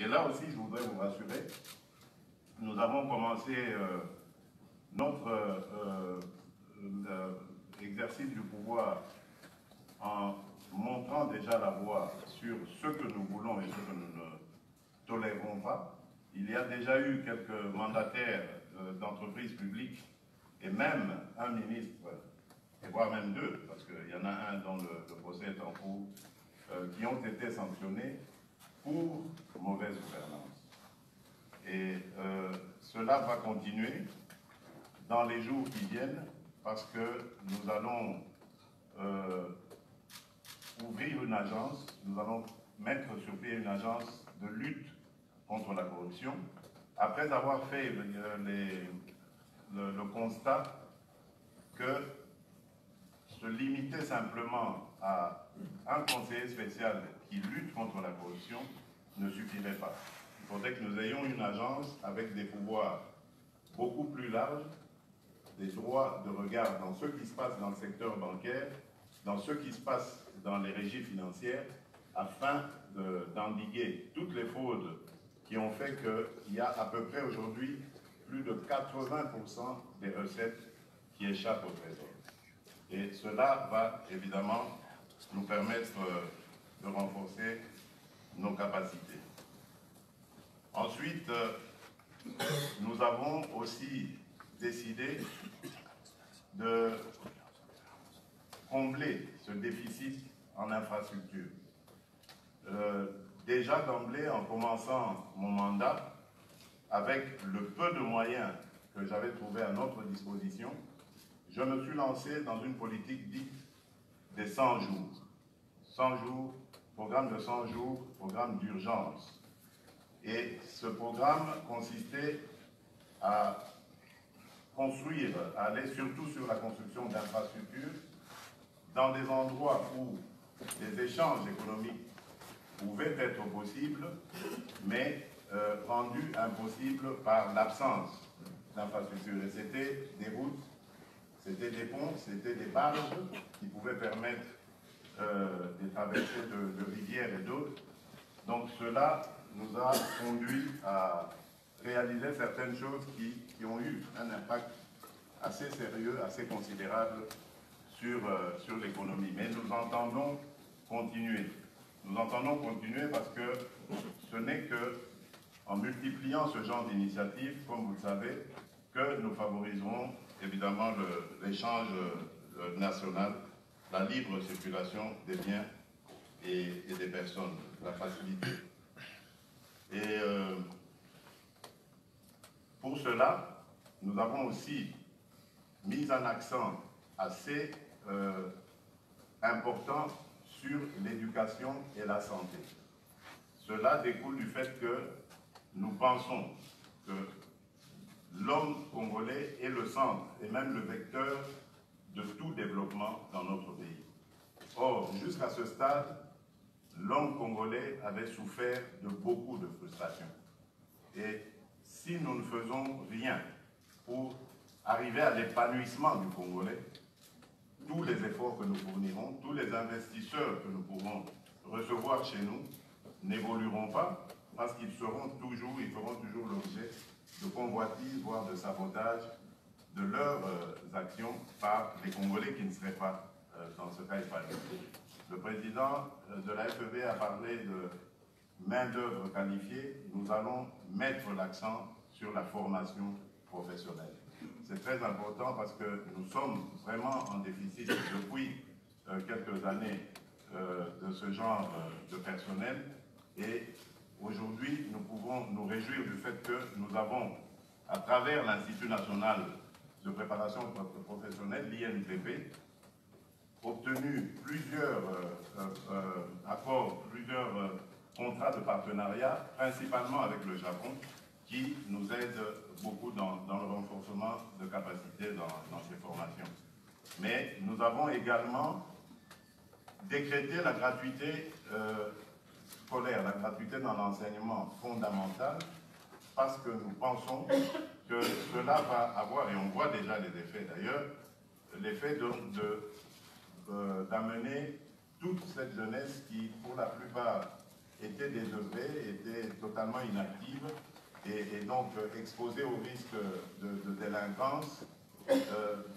Et là aussi, je voudrais vous rassurer, nous avons commencé notre exercice du pouvoir en montrant déjà la voie sur ce que nous voulons et ce que nous ne tolérerons pas. Il y a déjà eu quelques mandataires d'entreprises publiques et même un ministre, et voire même deux, parce qu'il y en a un dont le procès est en cours, qui ont été sanctionnés pour mauvaise gouvernance. Et cela va continuer dans les jours qui viennent parce que nous allons ouvrir une agence, nous allons mettre sur pied une agence de lutte contre la corruption, après avoir fait le constat que se limiter simplement à un conseiller spécial qui lutte contre la corruption ne suffirait pas. Il faudrait que nous ayons une agence avec des pouvoirs beaucoup plus larges, des droits de regard dans ce qui se passe dans le secteur bancaire, dans ce qui se passe dans les régies financières, afin d'endiguer toutes les fraudes qui ont fait qu'il y a à peu près aujourd'hui plus de 80% des recettes qui échappent au Trésor. Et cela va évidemment nous permettre de renforcer nos capacités. Ensuite, nous avons aussi décidé de combler ce déficit en infrastructure. Déjà d'emblée, en commençant mon mandat, avec le peu de moyens que j'avais trouvé à notre disposition, je me suis lancé dans une politique dite des 100 jours. 100 jours, programme de 100 jours, programme d'urgence. Et ce programme consistait à construire, à aller surtout sur la construction d'infrastructures dans des endroits où les échanges économiques pouvaient être possibles, mais rendus impossibles par l'absence d'infrastructures. Et c'était des routes, c'était des ponts, c'était des barges qui pouvaient permettre des traversées de rivières et d'autres. Donc cela nous a conduit à réaliser certaines choses qui ont eu un impact assez sérieux, assez considérable sur l'économie. Mais nous entendons continuer. Nous entendons continuer parce que ce n'est qu'en multipliant ce genre d'initiatives, comme vous le savez, que nous favoriserons évidemment l'échange national, la libre circulation des biens et des personnes, la facilité. Et pour cela, nous avons aussi mis un accent assez important sur l'éducation et la santé. Cela découle du fait que nous pensons que l'homme congolais est le centre et même le vecteur de tout développement dans notre pays. Or, jusqu'à ce stade, l'homme congolais avait souffert de beaucoup de frustrations. Et si nous ne faisons rien pour arriver à l'épanouissement du Congolais, tous les efforts que nous fournirons, tous les investisseurs que nous pourrons recevoir chez nous n'évolueront pas parce qu'ils feront toujours l'objet de convoitises, voire de sabotage de leurs actions par les Congolais qui ne seraient pas dans ce cas épanouis. Le président de la FEB a parlé de main-d'œuvre qualifiée. Nous allons mettre l'accent sur la formation professionnelle. C'est très important parce que nous sommes vraiment en déficit depuis quelques années de ce genre de personnel et aujourd'hui nous pouvons nous réjouir du fait que nous avons, à travers l'Institut national de préparation professionnelle, l'INPP, obtenu plusieurs accords, plusieurs contrats de partenariat, principalement avec le Japon, qui nous aide beaucoup dans le renforcement de capacités dans ces formations. Mais nous avons également décrété la gratuité scolaire, la gratuité dans l'enseignement fondamental, parce que nous pensons que cela va avoir, et on voit déjà les effets d'ailleurs, l'effet d'amener toute cette jeunesse qui, pour la plupart, était désœuvrée, était totalement inactive et donc exposée au risque de délinquance.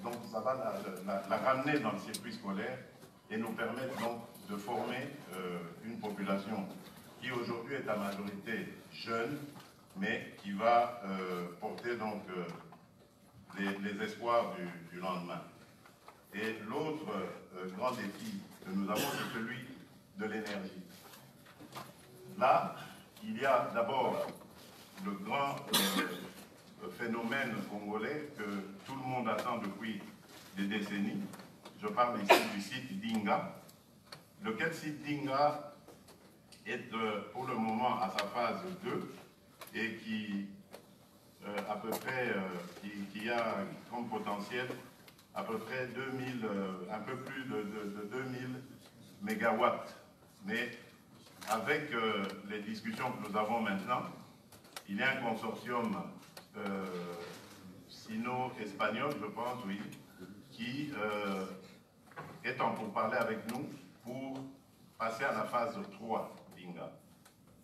Donc ça va la ramener dans le circuit scolaire et nous permettre donc de former une population qui aujourd'hui est à majorité jeune, mais qui va porter donc les espoirs du lendemain. Et l'autre grand défi que nous avons, c'est celui de l'énergie. Là, il y a d'abord le grand phénomène congolais que tout le monde attend depuis des décennies. Je parle ici du site d'Inga, lequel site d'Inga est pour le moment à sa phase 2 et qui à peu près qui a comme potentiel à peu près 2000, un peu plus de 2000 mégawatts. Mais avec les discussions que nous avons maintenant, il y a un consortium sino-espagnol, je pense, oui, qui est en pourparlers avec nous pour passer à la phase 3 d'Inga.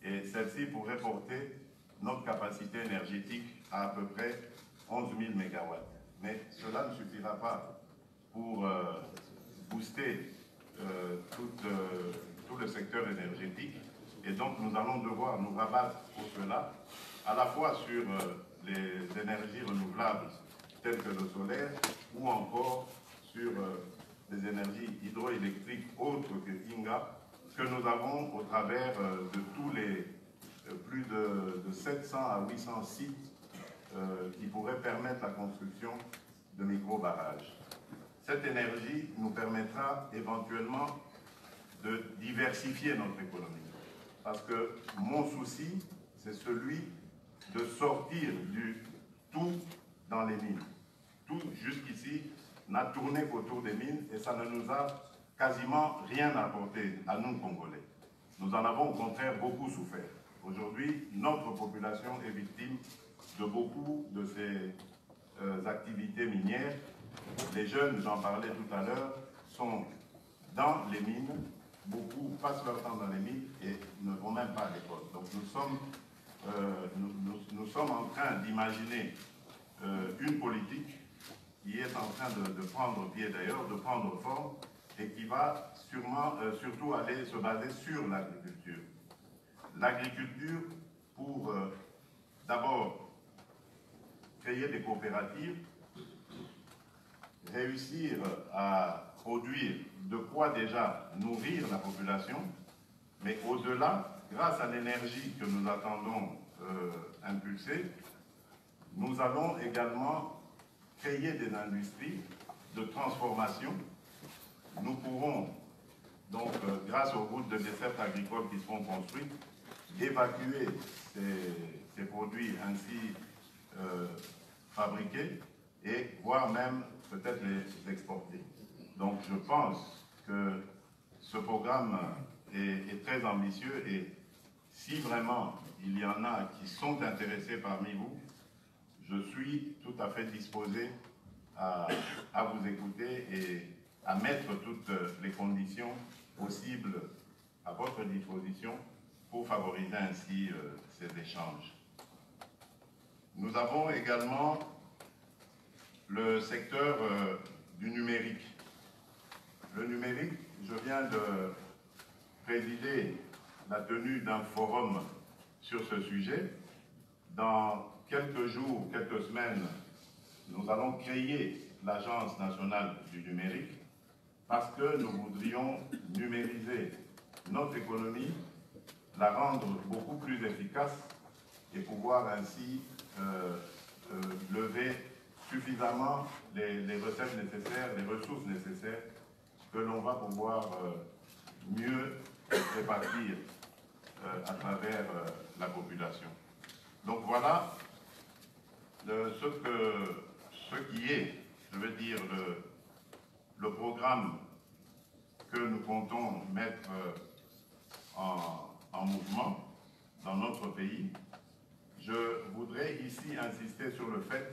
Et celle-ci pourrait porter notre capacité énergétique à peu près 11 000 mégawatts. Mais cela ne suffira pas pour booster tout le secteur énergétique. Et donc nous allons devoir nous rabattre pour cela, à la fois sur les énergies renouvelables telles que le solaire, ou encore sur les énergies hydroélectriques autres que Inga, que nous avons au travers de tous les plus de 700 à 800 sites qui pourraient permettre la construction de micro-barrages. Cette énergie nous permettra éventuellement de diversifier notre économie. Parce que mon souci, c'est celui de sortir du tout dans les mines. Tout jusqu'ici n'a tourné qu'autour des mines et ça ne nous a quasiment rien apporté à nous, Congolais. Nous en avons au contraire beaucoup souffert. Aujourd'hui, notre population est victime de beaucoup de ces activités minières. Les jeunes, j'en parlais tout à l'heure, sont dans les mines, beaucoup passent leur temps dans les mines et ne vont même pas à l'école. Donc nous sommes en train d'imaginer une politique qui est en train de prendre pied d'ailleurs, de prendre forme, et qui va sûrement, surtout aller se baser sur l'agriculture. L'agriculture pour d'abord créer des coopératives, réussir à produire de quoi déjà nourrir la population, mais au-delà, grâce à l'énergie que nous attendons impulser, nous allons également créer des industries de transformation. Nous pourrons donc, grâce aux routes de desserte agricole qui seront construites, évacuer ces produits ainsi fabriqués et voire même peut-être les exporter. Donc je pense que ce programme est très ambitieux et si vraiment il y en a qui sont intéressés parmi vous, je suis tout à fait disposé à vous écouter et à mettre toutes les conditions possibles à votre disposition pour favoriser ainsi ces échanges. Nous avons également le secteur du numérique. Le numérique, je viens de présider la tenue d'un forum sur ce sujet. Dans quelques jours, quelques semaines, nous allons créer l'Agence nationale du numérique parce que nous voudrions numériser notre économie, la rendre beaucoup plus efficace et pouvoir ainsi lever suffisamment les recettes nécessaires, les ressources nécessaires que l'on va pouvoir mieux répartir à travers la population. Donc voilà ce qui est, je veux dire, le programme que nous comptons mettre en mouvement dans notre pays. Je voudrais ici insister sur le fait,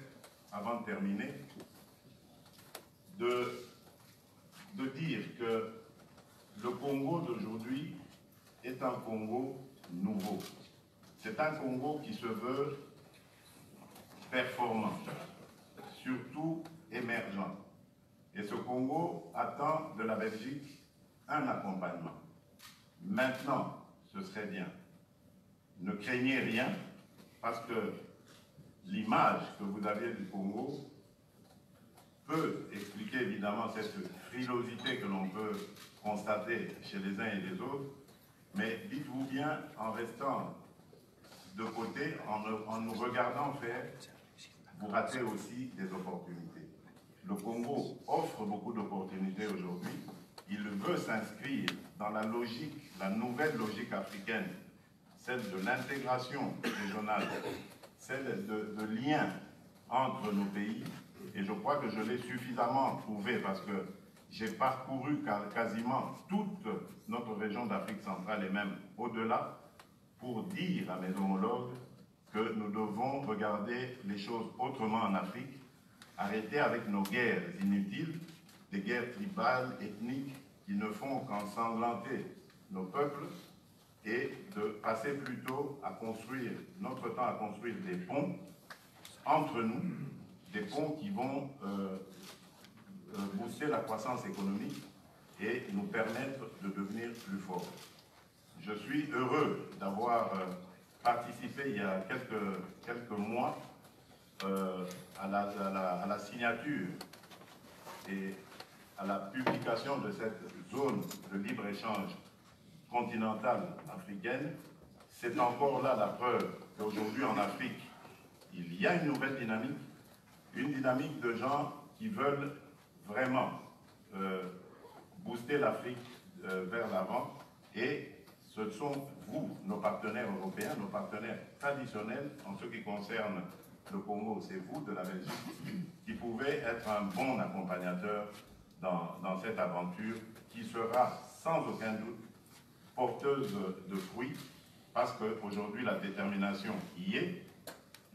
avant de terminer, de dire que le Congo d'aujourd'hui est un Congo nouveau. C'est un Congo qui se veut performant, surtout émergent. Et ce Congo attend de la Belgique un accompagnement. Maintenant, ce serait bien. Ne craignez rien, parce que l'image que vous avez du Congo peut expliquer évidemment cette frilosité que l'on peut constater chez les uns et les autres, mais dites-vous bien, en restant de côté, en nous regardant faire, vous ratez aussi des opportunités. Le Congo offre beaucoup d'opportunités aujourd'hui. Il veut s'inscrire dans la logique, la nouvelle logique africaine, celle de l'intégration régionale, celle de lien entre nos pays. Et je crois que je l'ai suffisamment prouvé parce que j'ai parcouru quasiment toute notre région d'Afrique centrale et même au-delà pour dire à mes homologues que nous devons regarder les choses autrement en Afrique, arrêter avec nos guerres inutiles, des guerres tribales, ethniques, qui ne font qu'ensanglanter nos peuples, et de passer plutôt à construire, notre temps à construire des ponts entre nous, des ponts qui vont booster la croissance économique et nous permettre de devenir plus forts. Je suis heureux d'avoir participé il y a quelques mois à la signature et à la publication de cette zone de libre-échange continentale africaine. C'est encore là la preuve qu'aujourd'hui en Afrique, il y a une nouvelle dynamique, une dynamique de gens qui veulent vraiment booster l'Afrique vers l'avant, et ce sont vous, nos partenaires européens, nos partenaires traditionnels en ce qui concerne le Congo, c'est vous de la Belgique qui pouvez être un bon accompagnateur dans cette aventure qui sera sans aucun doute porteuse de fruits, parce qu'aujourd'hui la détermination y est,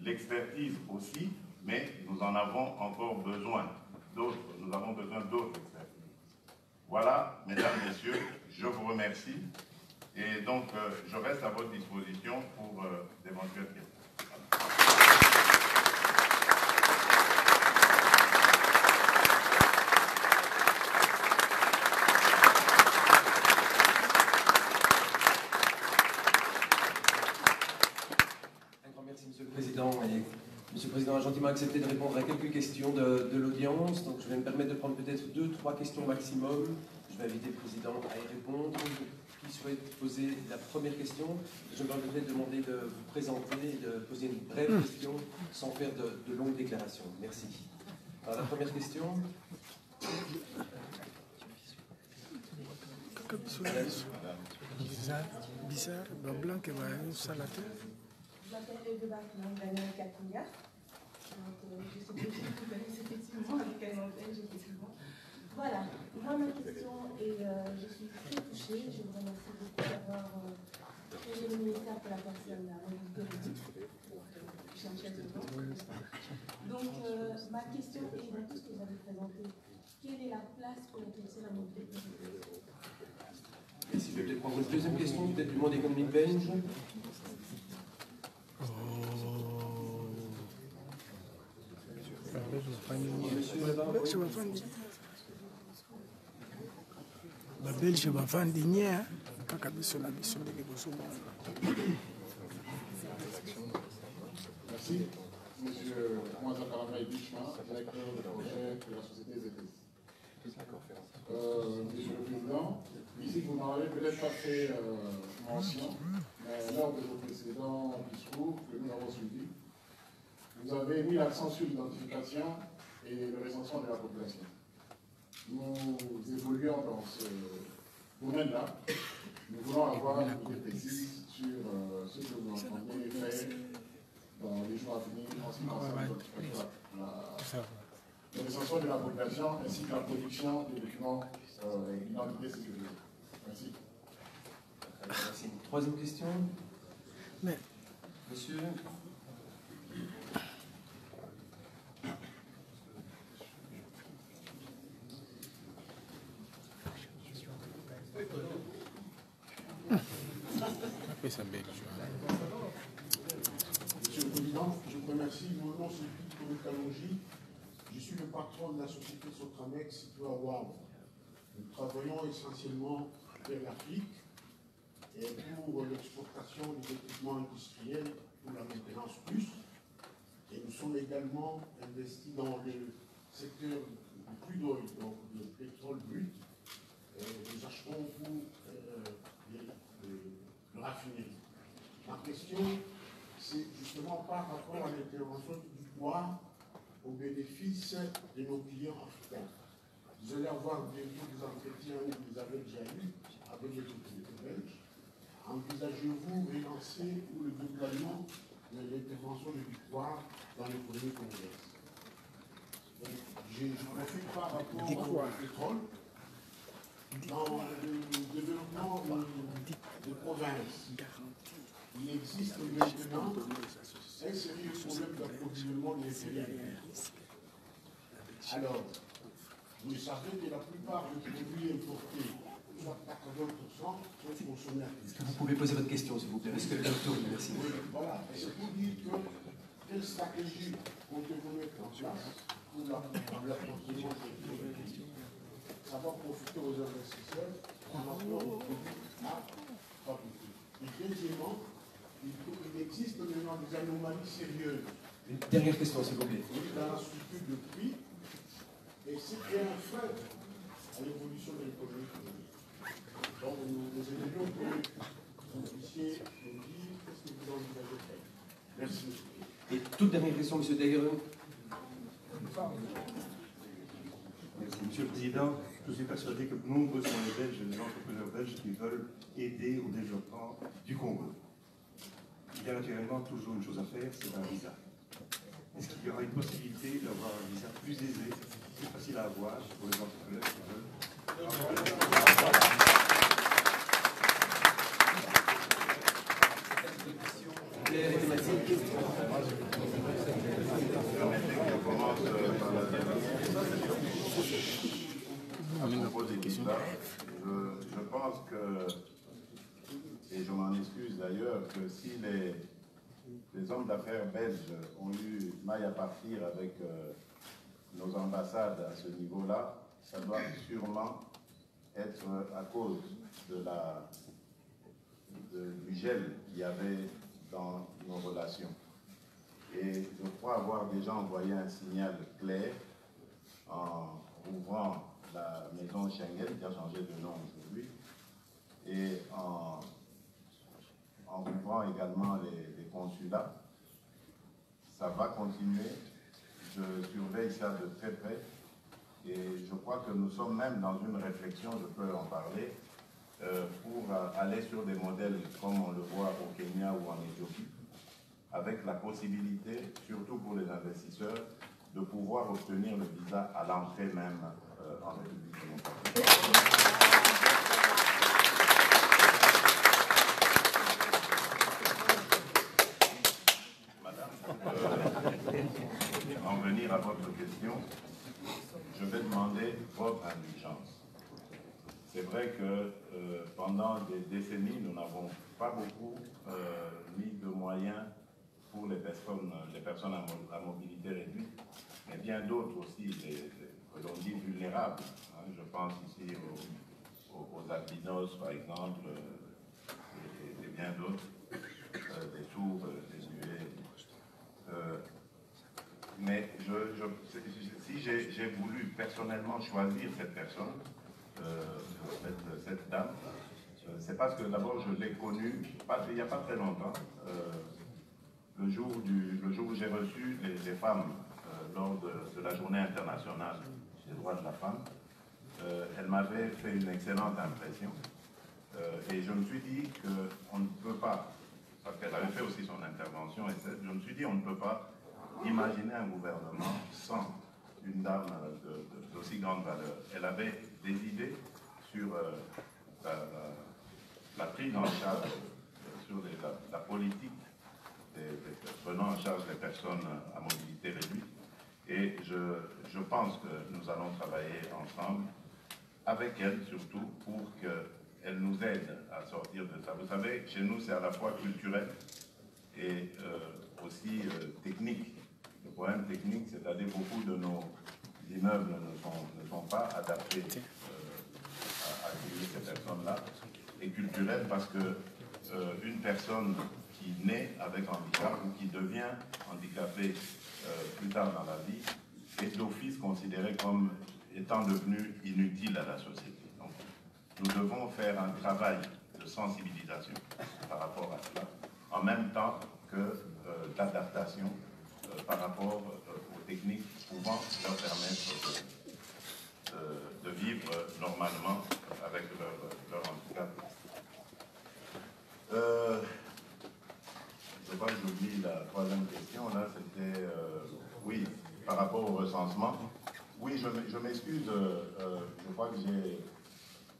l'expertise aussi, mais nous en avons encore besoin d'autres, nous avons besoin d'autres expertises. Voilà, mesdames, messieurs, je vous remercie, et donc je reste à votre disposition pour d'éventuelles questions. Monsieur le Président a gentiment accepté de répondre à quelques questions de l'audience. Donc je vais me permettre de prendre peut-être 2-3 questions maximum. Je vais inviter le Président à y répondre. Qui souhaite poser la première question? Je me permettrai de demander de vous présenter et de poser une brève question sans faire de longues déclarations. Merci. Alors la première question. Bizarre, blanc qui va salater. Je m'appelle Edouard Daniel Kakuya. Je sais que vous connaissez effectivement avec quel nom effectivement. Voilà, moi ma question est, je suis très touchée, je vous remercie beaucoup d'avoir créé le ministère pour la personne à mobilité réduite, chercheuse de nom. Donc ma question est, dans tout ce que vous avez présenté, quelle est la place pour la personne à mobilité réduite? Merci, je vais peut-être prendre une deuxième question, peut-être du monde économique belge. Babelge bavandi nye kaka biso na biso ndenge bozomona. Merci. Monsieur Mouazza Karamay Bichma, directeur de projet de la société ZS. Monsieur le Président, ici vous m'avez peut-être pas fait mention, mais lors de vos précédents discours que nous avons suivis, vous avez mis l'accent sur l'identification et le recensement de la population. Nous évoluons dans ce domaine-là. Nous voulons avoir une idée précise sur ce que vous entendez faire dans les jours à venir en ce qui concerne le recensement de la population ainsi que la production des documents d'identité sécurisés. Merci. Merci. Troisième question. Mais... Monsieur. Essa beleza. remercie. Mon nom c'est Philippe Kalonji. Je suis le patron de la société Sotramex située à Wavre. Nous travaillons essentiellement vers l'Afrique et pour l'exportation des équipements industriels pour la maintenance plus. Et nous sommes également investis dans le secteur du crude oil, donc le pétrole brut. Nous achetons pour le raffinerie. Ma question, c'est justement par rapport à l'intervention du pouvoir au bénéfice de nos clients africains. Vous allez avoir bientôt des entretiens où vous avez déjà eu avec les autorités belges. Envisagez-vous relancer ou le déploiement de l'intervention du pouvoir dans l'économie congolaise? Je profite par rapport au pétrole. Dans le développement de provinces, il existe maintenant un sérieux problème d'approvisionnement des matériels. Alors, vous savez que la plupart des produits importés, soit 80%, sont consommés à Kinshasa. Est-ce que vous pouvez poser votre question, s'il vous plaît? Parce que le docteur, merci. Oui, voilà. C'est pour dire que quelle stratégie comptez-vous mettre en place pour l'approvisionnement des produits? Ça va profiter aux investisseurs en apport aux produits à fabriquer. Et deuxièmement, il existe maintenant des anomalies sérieuses. Une dernière question, s'il vous plaît. Dans la structure de prix, et c'est un frein à l'évolution de l'économie. Donc nous aimerions que vous puissiez nous dire qu'est-ce que vous envisagez de faire. Merci. Et toute dernière question, M. Daguerre. Merci, Monsieur le Président. Je suis persuadé que nombreux sont les Belges et les entrepreneurs belges qui veulent aider au développement du Congo. Il y a naturellement toujours une chose à faire, c'est un visa. Est-ce qu'il y aura une possibilité d'avoir un visa plus aisé, plus facile à avoir pour les entrepreneurs qui veulent? Permettez que je commence par la dernière. À propos des visas, je pense que, et je m'en excuse d'ailleurs, que si les hommes d'affaires belges ont eu maille à partir avec nos ambassades à ce niveau-là, ça doit sûrement être à cause du gel qu'il y avait dans nos relations. Et je crois avoir déjà envoyé un signal clair en ouvrant la maison Schengen, qui a changé de nom aujourd'hui, et en ouvrant également les consulats. Ça va continuer. Je surveille ça de très près. Et je crois que nous sommes même dans une réflexion, je peux en parler, pour aller sur des modèles comme on le voit au Kenya ou en Éthiopie, avec la possibilité, surtout pour les investisseurs, de pouvoir obtenir le visa à l'entrée même en République démocratique. En venir à votre question, je vais demander votre indulgence. C'est vrai que pendant des décennies, nous n'avons pas beaucoup mis de moyens pour les personnes à mobilité réduite, mais bien d'autres aussi, que l'on dit vulnérables. Hein, je pense ici aux albinos, par exemple, et bien d'autres, des sourds, des muets. Mais si j'ai voulu personnellement choisir cette personne, cette dame, c'est parce que d'abord je l'ai connue il n'y a pas très longtemps, le jour où j'ai reçu les femmes lors de la journée internationale des droits de la femme. Elle m'avait fait une excellente impression et je me suis dit qu'on ne peut pas, parce qu'elle avait fait aussi son intervention, et je me suis dit on ne peut pas imaginer un gouvernement sans une dame d'aussi grande valeur. Elle avait des idées sur la prise en charge, sur la politique prenant en charge les personnes à mobilité réduite. Et je pense que nous allons travailler ensemble, avec elle surtout, pour qu'elle nous aide à sortir de ça. Vous savez, chez nous, c'est à la fois culturel et aussi aussi technique. Le problème technique, c'est-à-dire beaucoup de nos immeubles ne sont pas adaptés à accueillir ces personnes-là, et culturel parce que une personne qui naît avec handicap ou qui devient handicapée plus tard dans la vie est d'office considérée comme étant devenue inutile à la société. Donc, nous devons faire un travail de sensibilisation par rapport à cela, en même temps que d'adaptation par rapport aux techniques pouvant leur permettre de vivre normalement avec leur handicap. Je crois que j'oublie la troisième question, là, c'était, oui, par rapport au recensement. Oui, je m'excuse, je crois que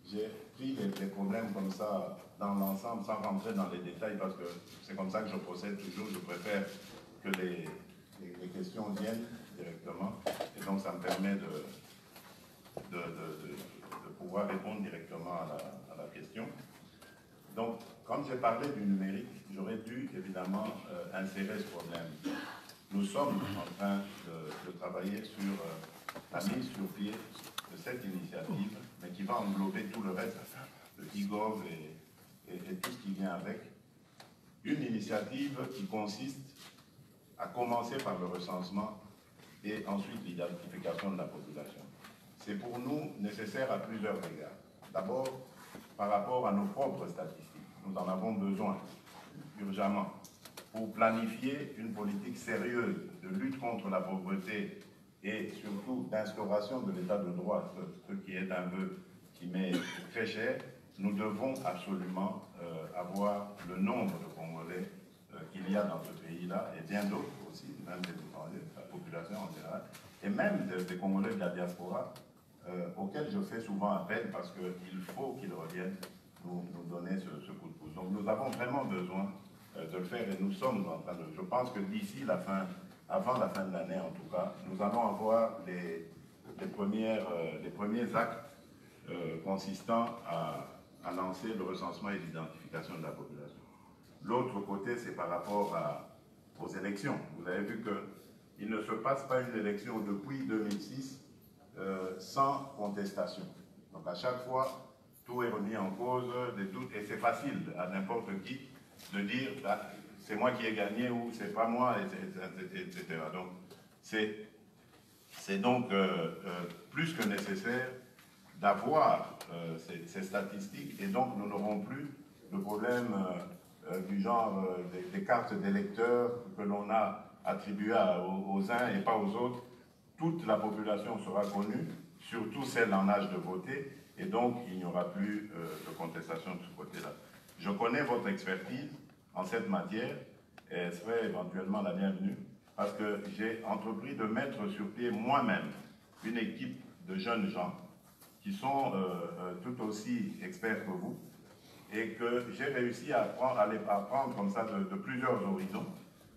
j'ai pris des problèmes comme ça dans l'ensemble, sans rentrer dans les détails, parce que c'est comme ça que je procède toujours. Je préfère que les questions viennent directement, et donc ça me permet de pouvoir répondre directement à la question. Donc, quand j'ai parlé du numérique, j'aurais dû évidemment insérer ce problème. Nous sommes en train de travailler sur la mise sur pied de cette initiative, mais qui va englober tout le reste, le e-gov et tout ce qui vient avec. Une initiative qui consiste à commencer par le recensement et ensuite l'identification de la population. C'est pour nous nécessaire à plusieurs égards. D'abord, par rapport à nos propres statistiques. Nous en avons besoin, urgemment, pour planifier une politique sérieuse de lutte contre la pauvreté et surtout d'instauration de l'état de droit, ce qui est un vœu qui m'est très cher. Nous devons absolument avoir le nombre de Congolais qu'il y a dans ce pays-là, et bien d'autres aussi, même des étrangers, la population en général, et même des Congolais de la diaspora, auxquels je fais souvent appel parce qu'il faut qu'ils reviennent nous donner ce coup de pouce. Donc nous avons vraiment besoin de le faire, et nous sommes en train de... Je pense que d'ici la fin, avant la fin de l'année en tout cas, nous allons avoir les premiers actes consistant à lancer le recensement et l'identification de la population. L'autre côté, c'est par rapport aux élections. Vous avez vu qu'il ne se passe pas une élection depuis 2006 sans contestation. Donc à chaque fois, tout est remis en cause, des doutes, et c'est facile à n'importe qui de dire ah, c'est moi qui ai gagné ou c'est pas moi, etc. Donc c'est donc plus que nécessaire d'avoir ces statistiques, et donc nous n'aurons plus le problème du genre des cartes d'électeurs que l'on a attribuées aux uns et pas aux autres. Toute la population sera connue, surtout celle en âge de voter, et donc il n'y aura plus de contestation de ce côté-là. Je connais votre expertise en cette matière, et elle serait éventuellement la bienvenue, parce que j'ai entrepris de mettre sur pied moi-même une équipe de jeunes gens qui sont tout aussi experts que vous, et que j'ai réussi à apprendre comme ça de plusieurs horizons,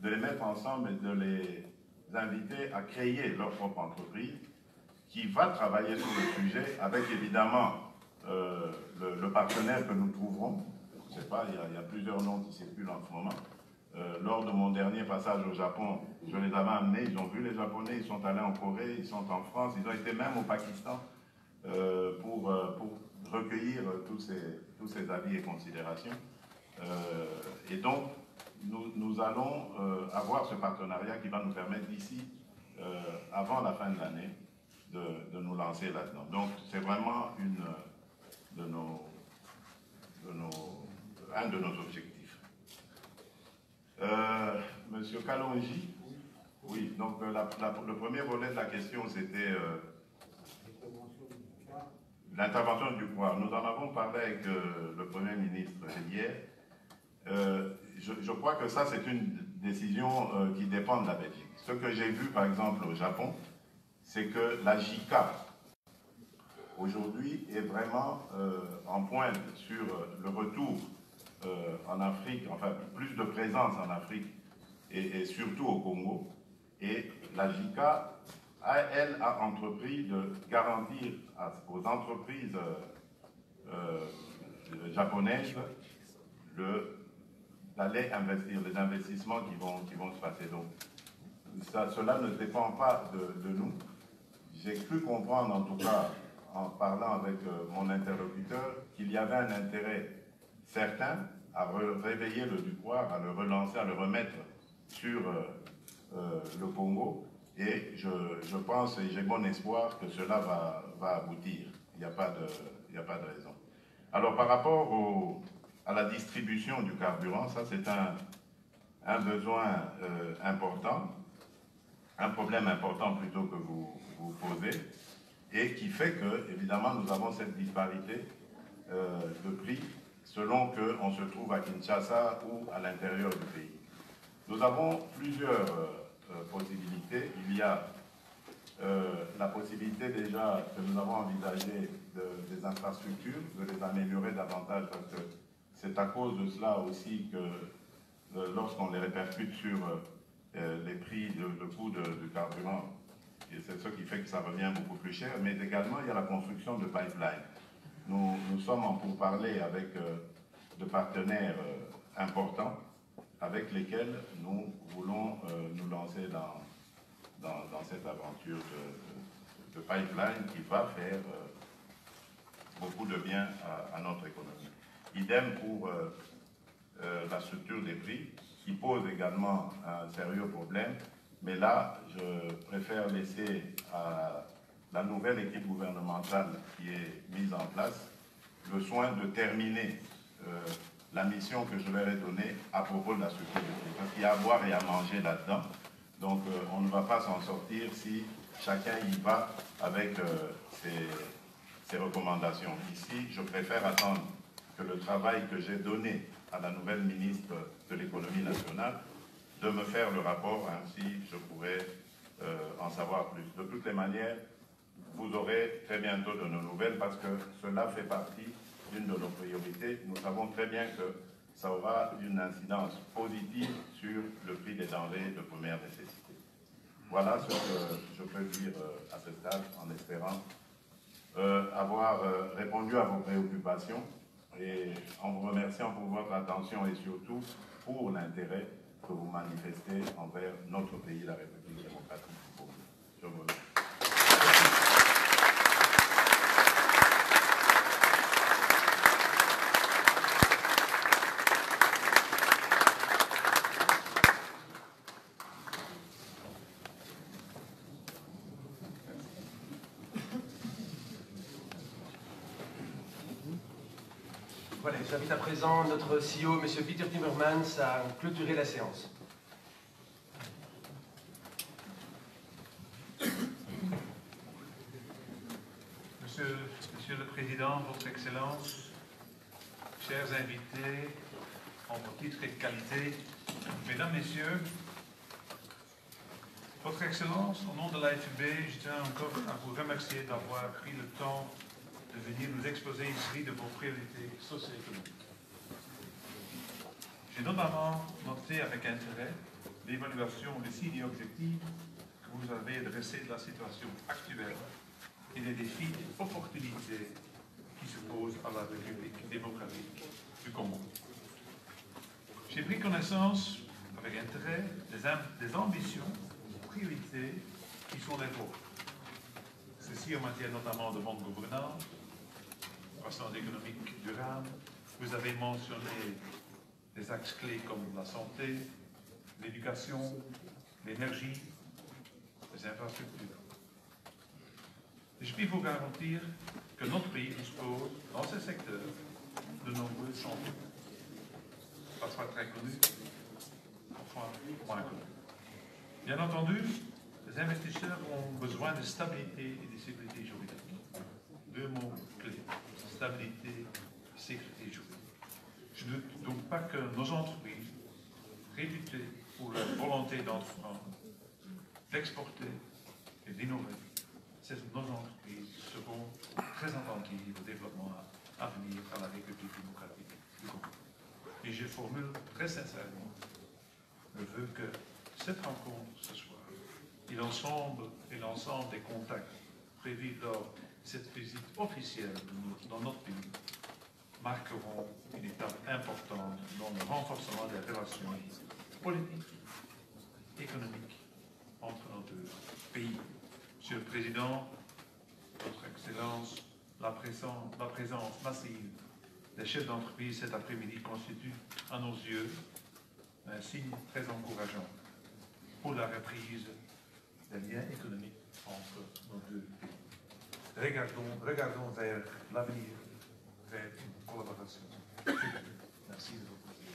de les mettre ensemble et de les inviter à créer leur propre entreprise qui va travailler sur le sujet avec évidemment le partenaire que nous trouverons. Je ne sais pas, il y a plusieurs noms qui circulent en ce moment. Lors de mon dernier passage au Japon, je les avais amenés, ils ont vu les Japonais, ils sont allés en Corée, ils sont en France, ils ont été même au Pakistan pour recueillir tous ces avis et considérations. Et donc, nous allons avoir ce partenariat qui va nous permettre d'ici, avant la fin de l'année, de nous lancer là-dedans. Donc, c'est vraiment un de nos objectifs. Monsieur Kalonji, oui, donc le premier volet de la question, c'était l'intervention du pouvoir. Nous en avons parlé avec le Premier ministre hier. Je crois que ça, c'est une décision qui dépend de la Belgique. Ce que j'ai vu, par exemple, au Japon, c'est que la JICA, aujourd'hui, est vraiment en pointe sur le retour en Afrique, enfin, plus de présence en Afrique et surtout au Congo. Et la JICA, elle, a entrepris de garantir aux entreprises japonaises d'aller investir, les investissements qui vont se passer. Donc, cela ne dépend pas de nous. J'ai cru comprendre, en tout cas, en parlant avec mon interlocuteur, qu'il y avait un intérêt certain à réveiller le Ducoire, à le relancer, à le remettre sur le Congo. Et je pense et j'ai bon espoir que cela va aboutir. Il n'y a pas de raison. Alors, par rapport à la distribution du carburant, ça c'est un besoin important, un problème important plutôt que vous posez, et qui fait que, évidemment, nous avons cette disparité de prix selon qu'on se trouve à Kinshasa ou à l'intérieur du pays. Nous avons plusieurs possibilités. Il y a la possibilité déjà que nous avons envisagé des infrastructures, de les améliorer davantage, parce que c'est à cause de cela aussi que lorsqu'on les répercute sur les prix, le coût du carburant, et c'est ce qui fait que ça revient beaucoup plus cher, mais également il y a la construction de pipelines. Nous sommes en pourparlers avec de partenaires importants avec lesquels nous voulons nous lancer dans cette aventure de pipeline qui va faire beaucoup de bien à notre économie. Idem pour la structure des prix, qui pose également un sérieux problème, mais là, je préfère laisser à la nouvelle équipe gouvernementale qui est mise en place le soin de terminer la mission que je leur ai donnée à propos de la structure des prix, parce qu'il y a à boire et à manger là-dedans. Donc, on ne va pas s'en sortir si chacun y va avec ses recommandations. Ici, je préfère attendre que le travail que j'ai donné à la nouvelle ministre de l'économie nationale, de me faire le rapport, ainsi je pourrai en savoir plus. De toutes les manières, vous aurez très bientôt de nos nouvelles, parce que cela fait partie d'une de nos priorités. Nous savons très bien que ça aura une incidence positive sur le prix des denrées de première nécessité. Voilà ce que je peux dire à ce stade, en espérant avoir répondu à vos préoccupations et en vous remerciant pour votre attention et surtout pour l'intérêt que vous manifestez envers notre pays, la République démocratique du Congo. Je vous remercie. Voilà, j'invite à présent notre CEO, M. Peter Timmermans, à clôturer la séance. Monsieur le Président, Votre Excellence, chers invités, en vos titres et qualités, Mesdames, Messieurs, Votre Excellence, au nom de l'AFB, je tiens encore à vous remercier d'avoir pris le temps de venir nous exposer une série de vos priorités socio-économiques. J'ai notamment noté avec intérêt l'évaluation des signes et objectifs que vous avez dressés de la situation actuelle et des défis et opportunités qui se posent à la République démocratique du Congo. J'ai pris connaissance avec intérêt des ambitions, des priorités qui sont les vôtres. Ceci en matière notamment de bonne gouvernance, croissance économique durable. Vous avez mentionné des axes clés comme la santé, l'éducation, l'énergie, les infrastructures. Et je puis vous garantir que notre pays dispose, dans ces secteurs, de nombreux chantiers. Parfois très connus, parfois moins connus. Bien entendu, les investisseurs ont besoin de stabilité et de sécurité juridique. Deux mots clés, stabilité et sécurité juridique. Je ne doute donc pas que nos entreprises, réputées pour leur volonté d'entreprendre, d'exporter et d'innover, nos entreprises seront très attentives au développement à venir à la République démocratique du Congo. Et je formule très sincèrement le vœu que cette rencontre ce soir et l'ensemble des contacts prévus lors de cette visite officielle dans notre pays marqueront une étape importante dans le renforcement des relations politiques, économiques entre nos deux pays. Monsieur le Président, Votre Excellence, la présence massive des chefs d'entreprise cet après-midi constitue, à nos yeux, un signe très encourageant pour la reprise des liens économiques entre nos deux pays. Regardons vers l'avenir, vers une collaboration. Merci de votre attention.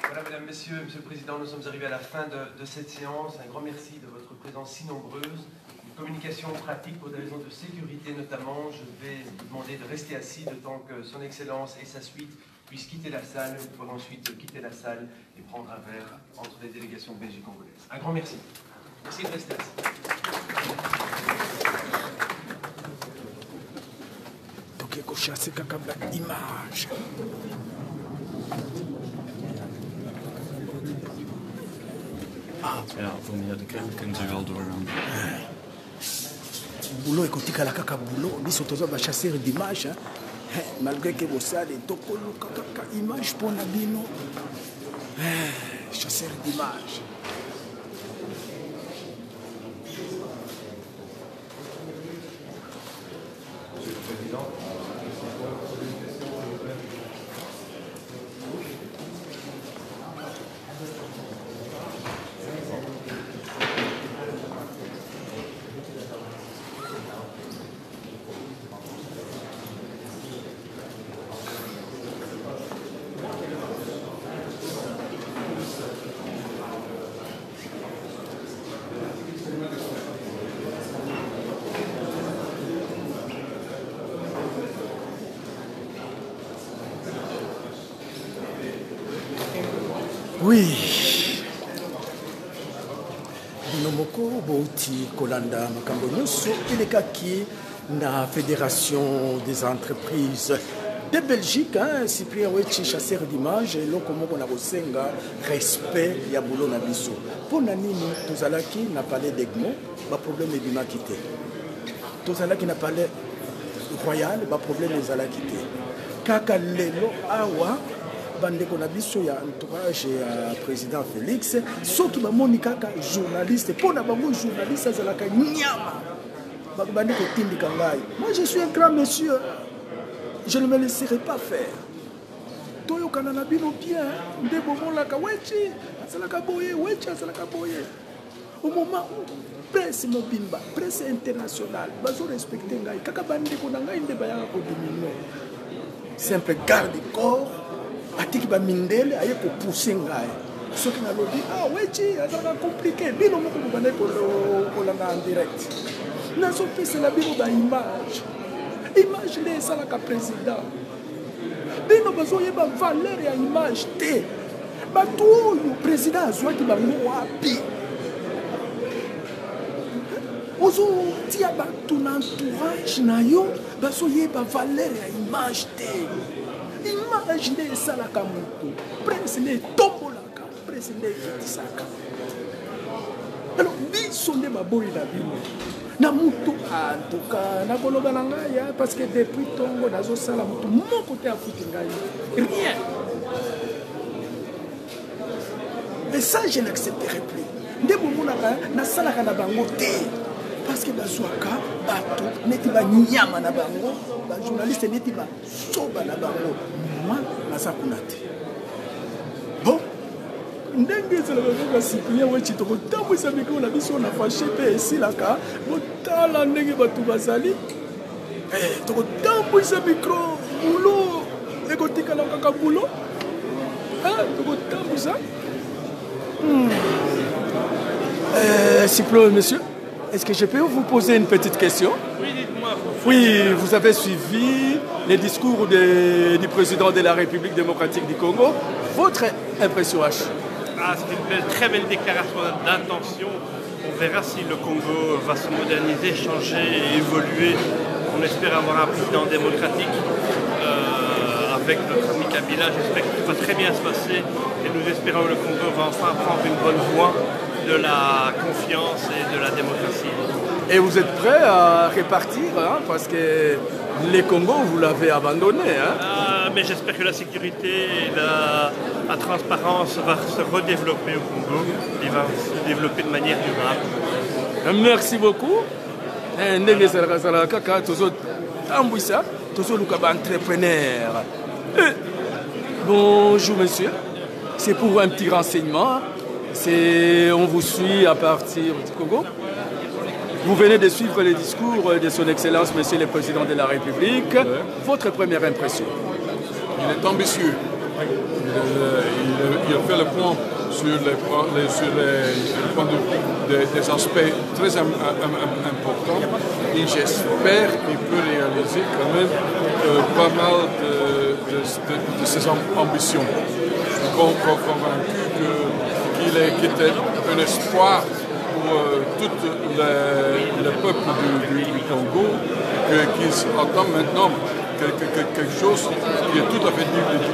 Voilà, mesdames, messieurs, monsieur le Président, nous sommes arrivés à la fin de cette séance. Un grand merci de votre présence si nombreuse. Une communication pratique pour des raisons de sécurité notamment. Je vais vous demander de rester assis le temps que son Excellence et sa suite puissent quitter la salle. Vous pourrez ensuite quitter la salle et prendre un verre entre les délégations belges-congolaises. Un grand merci. Merci de rester assis. Donc, il faut chasser une image. Ja, voor meer de kunnen ze wel doorgaan. Boulot ekotikala kaka boulot biso toza bachasseur d'image malgré que bosali tokoluka kaka image mpona bino chasseur d'image. Monsieur le Président, Oui, bino moko bouti kolanda makambo nyonso elekaki na Fédération des entreprises de Belgique, Cyprien Wechi, chasseur d'image, eloko moko na kosenga respect ya boulot na biso. Pona nini tozalaki na palais d'Egmont, ba problème ebimaki te. Tozalaki na palais royal, ba problème ezalaki te. Kaka lelo awa bandeko na biso ya entourage ya président Félix soki bamoni kaka journaliste mpona bango journaliste azalaka nyama bakobandi kotindika ngai. Moi je suis un grand monsieur, je ne me laisserai pas faire. Toyokana na bino bien nde bomolaka Wechi azalaka boye, Wechi azalaka boye. Au moment où presse mobimba, presse internationale bazo respecte ngai kaka bandeko na ngai nde bayaka kodiminuer. Simple garde corps atiki ba mindele aye ko pousser ngai soki na lobby Wechi azaka compliqué bino moko bande ko langa en direct nazo pesa la bino ba image nde esalaka président bino bazoyeba valeur ya image te bato oyo président azwaki bango wapi ozotia bato na entourage na yo bazoyeba valeur ya image te. Image nde esalaka moto, presse nde etombolaka, presse nde ekitisaka. Alors biso nde baboyi na bino na moto antuka nakoloba na ngai parce que depuis tongo nazosala moto moko te afuti ngai rien. Et ça je n'accepterai plus. Nde bomonaka nasalaka na bango te parce que bazwaka bato neti banyama na bango bajournaliste neti basoba na bango. Moi naza kuna te. Bon ndenge ezalaka kaka Cyprien Wechi tokotambwisa mikro na biso na fashe mpe esilaka botala ndenge bato bazali tokotambwisa mikro bulo ekotikala kaka bulo tokotambwisa Cyprien, monsieur, est-ce que je peux vous poser une petite question? Oui, dites-moi. Oui, vous avez suivi les discours du président de la République démocratique du Congo. Votre impression H? C'est une très belle déclaration d'intention. On verra si le Congo va se moderniser, changer et évoluer. On espère avoir un président démocratique avec notre ami Kabila. J'espère que tout va très bien se passer et nous espérons que le Congo va enfin prendre une bonne voie de la confiance et de la démocratie. Et vous êtes prêts à répartir, hein, parce que les Congo, vous l'avez abandonné. Hein. Mais j'espère que la sécurité et la transparence va se redévelopper au Congo et va se développer de manière durable. Merci beaucoup. Entrepreneur. Bonjour monsieur, c'est pour un petit renseignement. On vous suit à partir du Congo. Vous venez de suivre les discours de son Excellence, Monsieur le Président de la République. Votre première impression? Il est ambitieux. Il a fait le point sur les points des aspects très importants et j'espère qu'il peut réaliser quand même pas mal de ses ambitions. Je suis convaincu qu'il est un espoir pour tout le peuple du Congo, qu'ils entendent maintenant quelque chose qui est tout à fait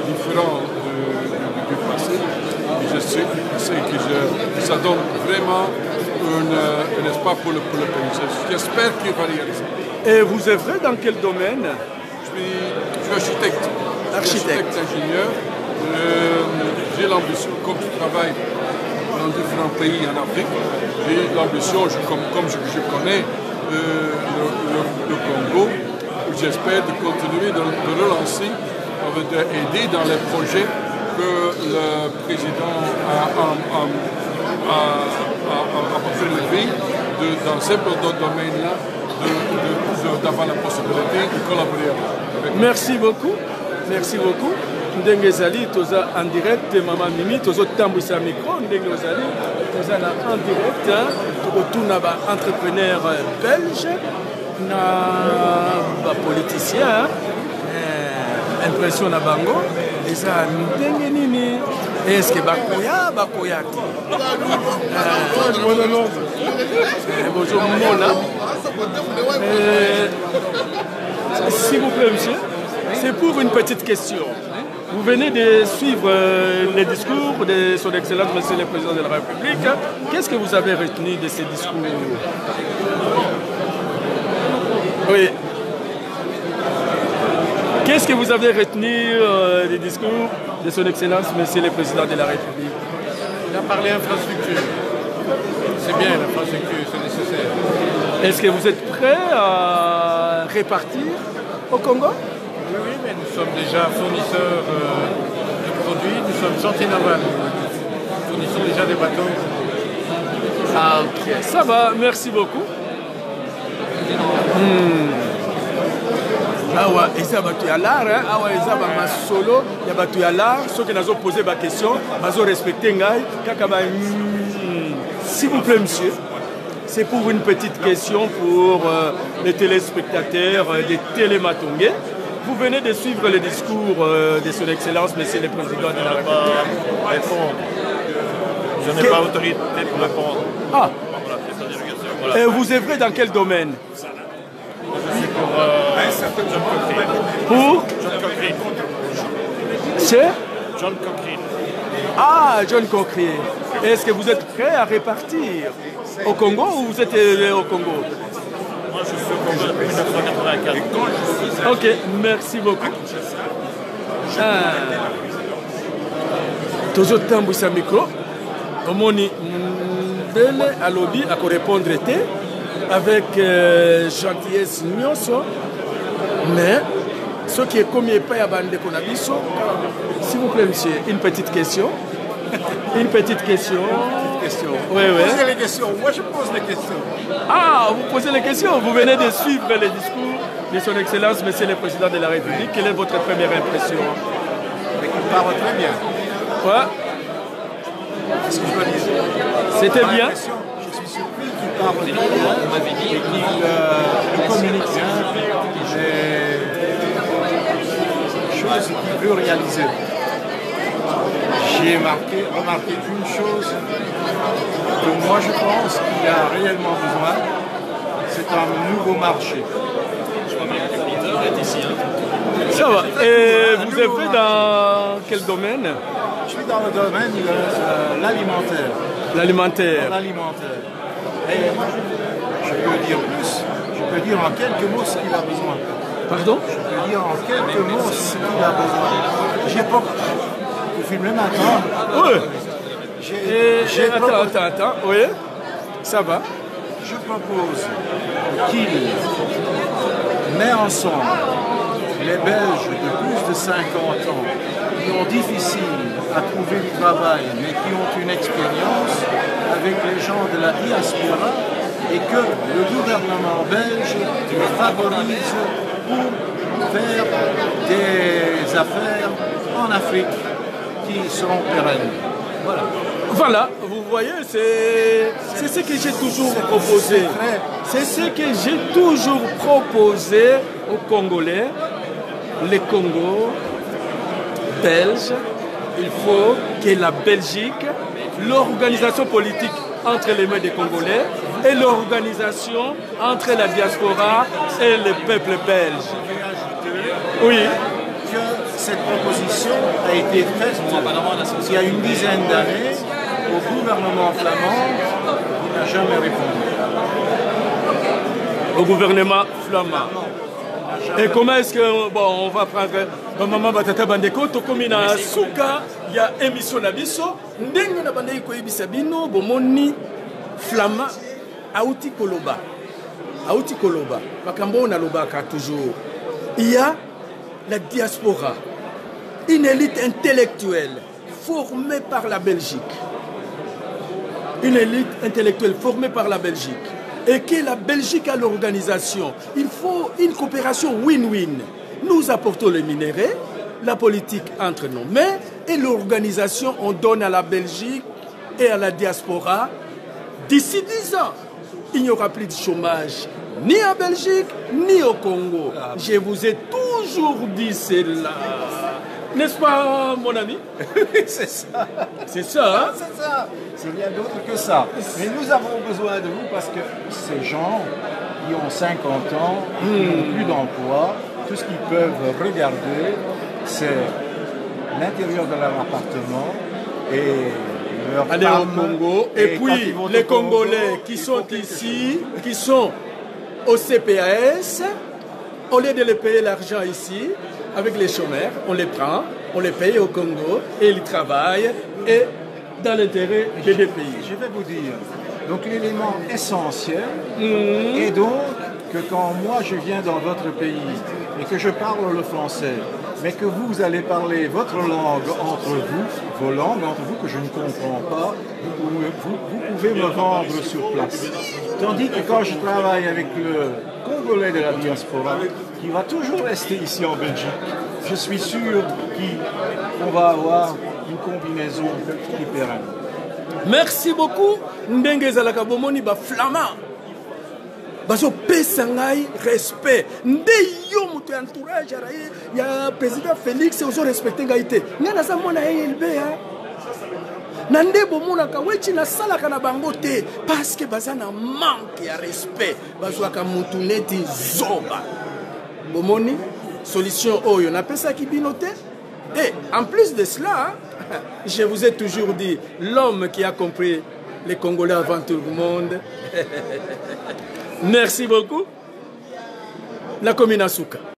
différent du passé. Et je sais que ça donne vraiment un espoir pour le pays. J'espère qu'il va réaliser. Et vous œuvrez dans quel domaine? Je suis architecte. Architecte ingénieur. J'ai l'ambition, comme je travaille dans différents pays en Afrique, j'ai l'ambition, comme je connais le Congo, j'espère de continuer de relancer, d'aider dans les projets que le président a prélevé dans ces domaines-là, d'avoir la possibilité de collaborer avec. Merci beaucoup. Merci beaucoup. Ndenge Zali, toza en direct, Maman Mimi, toza tambouissa micro, Ndenge Zali, toza en direct, tokotuna ba entrepreneur belge, na ba politicien, impression na bango, eza ndenge nini, est-ce que bakoya ti? Bonjour Mona. S'il vous plaît, monsieur, c'est pour une petite question. Vous venez de suivre les discours de son Excellence, Monsieur le Président de la République. Qu'est-ce que vous avez retenu de ces discours? Oui. Qu'est-ce que vous avez retenu des discours de son Excellence, Monsieur le Président de la République? Il a parlé infrastructure. C'est bien, l'infrastructure, c'est nécessaire. Est-ce que vous êtes prêt à répartir au Congo? Oui, mais nous sommes déjà fournisseurs de produits, nous sommes chantiers navals. Nous fournissons déjà des bateaux. Ah, ok. Ça va, merci beaucoup. Awa, eza bato ya l'art, awa eza ba masolo ya bato ya l'art, ceux qui nazo poser ba question, bazo respecter ngai, kaka ba s'il vous plaît monsieur. C'est pour une petite question pour les téléspectateurs de Télématongé. Vous venez de suivre le discours de son Excellence, Monsieur le Président de la République. Je n'ai pas autorité pour répondre. Ah. Voilà, c'est sa délégation. Voilà. Et vous œuvrez dans quel domaine? C'est pour John Cochrane. Pour John Cochrane. C'est John Cochrane. Ah, John Cochrane. Est-ce que vous êtes prêt à répartir au Congo ou vous êtes au Congo? Moi, je suis au Congo depuis 1984. Ok, merci beaucoup. Toujours tambouissa micro. Omoni Mbele alobi à répondre avec gentillesse nyonso, mais ce qui est comme pas à bande konabiso. S'il vous plaît, monsieur, une petite question. Une petite question. Oui, oui. Posez les questions. Moi, je pose les questions. Ah, vous posez les questions. Vous venez de suivre les discours de son Excellence, Monsieur le Président de la République. Quelle est votre première impression? Il parle très bien. Ouais. Qu'est-ce que je dois dire? C'était bien. Je suis surpris qu'il parle bien et qu'il communique bien. Des choses qu'il veut réaliser. J'ai remarqué une chose que moi je pense qu'il y a réellement besoin, c'est un nouveau marché. Ça va. Et vous êtes dans quel domaine? Je suis dans le domaine de l'alimentaire. L'alimentaire. L'alimentaire. Et je peux dire plus, je peux dire en quelques mots ce qu'il a besoin. Pardon? Je peux dire en quelques mots ce qu'il a besoin. J'ai pas... Vous filmez maintenant? Oui. Attends. Oui. Ça va. Je propose qu'il met ensemble les Belges de plus de 50 ans qui ont difficile à trouver du travail mais qui ont une expérience avec les gens de la diaspora et que le gouvernement belge les favorise pour faire des affaires en Afrique qui seront pérennes. Voilà. Voilà, vous voyez, c'est ce que j'ai toujours proposé. C'est ce que j'ai toujours proposé aux Congolais. Les Congos belges, il faut que la Belgique, l'organisation politique entre les mains des Congolais et l'organisation entre la diaspora et le peuple belge. Oui. Que cette proposition a été faite il y a une dizaine d'années au gouvernement flamand qui n'a jamais répondu. Au gouvernement flamand. Et comment est-ce que, bon, on va prendre maman batata bandeko tokomi na suka ya émission na biso ndenge na bandeki koyebisa bino bomoni flamand auti koloba makambo na lobaka toujours. Il y a la diaspora, une élite intellectuelle formée par la Belgique. Une élite intellectuelle formée par la Belgique. Et que la Belgique a l'organisation. Il faut une coopération win-win. Nous apportons les minéraux, la politique entre nos mains et l'organisation, on donne à la Belgique et à la diaspora. D'ici 10 ans, il n'y aura plus de chômage ni en Belgique, ni au Congo. Je vous ai toujours dit cela. N'est-ce pas, mon ami? C'est ça. C'est ça, hein? C'est ça. C'est rien d'autre que ça. Mais nous avons besoin de vous parce que ces gens qui ont 50 ans, qui n'ont plus d'emploi, tout ce qu'ils peuvent regarder, c'est l'intérieur de leur appartement et leur aller au Congo. Et puis, les Congolais qui sont ici, qui sont au CPAS, au lieu de les payer l'argent ici, avec les chômeurs, on les prend, on les paye au Congo et ils travaillent et dans l'intérêt des deux pays. Je vais vous dire, donc l'élément essentiel est donc que quand moi je viens dans votre pays et que je parle le français, mais que vous allez parler votre langue entre vous, vos langues entre vous que je ne comprends pas, vous pouvez me vendre sur place. Tandis que quand je travaille avec le Congolais de la diaspora, qui va toujours rester ici en Belgique, je suis sûr qu'on va avoir une combinaison qui est pérenne. Merci beaucoup. Ndenge zalaka bomoni ba flamand. Bazo pesa ngai respect. Nde yo muto entourage ya président Félix ozo respecter ngai te. Ngana za mona ELB hein. Nande bomonaka wechi na salaka na bango te parce que baza na manque ya respect. Bazwaka mutu neti zoba. Bomoni solution oyo na pesa ki binote. Et en plus de cela, je vous ai toujours dit, l'homme qui a compris les Congolais avant tout le monde. Merci beaucoup. La commune Asuka.